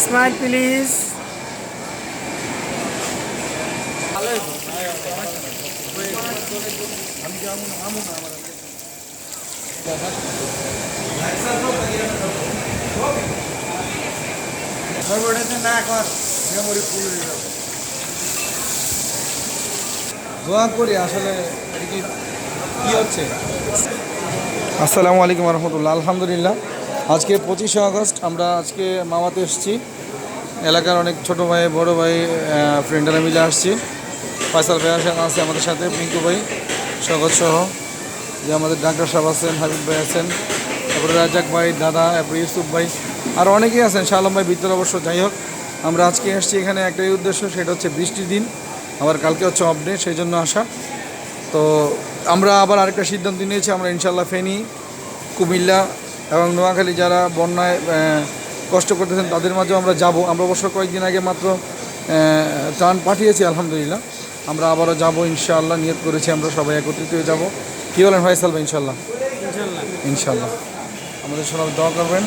Smile please. দোয়া করি আসলে কি হচ্ছে। আসসালামু আলাইকুম রহমতুল্লাহ। আলহামদুলিল্লাহ, আজকে 25শে আগস্ট। আমরা আজকে মামাতে এসেছি। এলাকার অনেক ছোট ভাই, বড় ভাই, ফ্রেন্ডরা মিলে আসছি। ফয়সাল ভাই আছে আমাদের সাথে, পিঙ্কু ভাই, স্বাগত সহ, যে আমাদের ডাক্তার সাহেব আছেন, হাবিব ভাই আছেন, তারপরে রাজাক ভাই, দাদা, তারপরে ইউসুফ ভাই, আর অনেকেই আছেন, শাহ আলম ভাই ভিতরে অবশ্য। যাই হোক, আমরা আজকে এসেছি এখানে একটাই উদ্দেশ্য, সেটা হচ্ছে বৃষ্টির দিন, আবার কালকে হচ্ছে অফ ডে, সেই জন্য আসা। তো আমরা আবার আরেকটা সিদ্ধান্ত নিয়েছি, আমরা ইনশাল্লাহ ফেনী, কুমিল্লা এবং নোয়াখালী যারা বন্যায় কষ্ট করতেছেন তাদের মাঝেও আমরা যাব। আমরা অবশ্য কয়েকদিন আগে মাত্র ত্রাণ পাঠিয়েছি, আলহামদুলিল্লাহ। আমরা আবারও যাব ইনশাআল্লাহ, নিয়ত করেছি আমরা সবাই একত্রিত হয়ে যাব। কী বলেন ফয়সাল ভাই? ইনশাল্লাহ, ইনশাল্লাহ আমাদের সবাই দোয়া করবেন।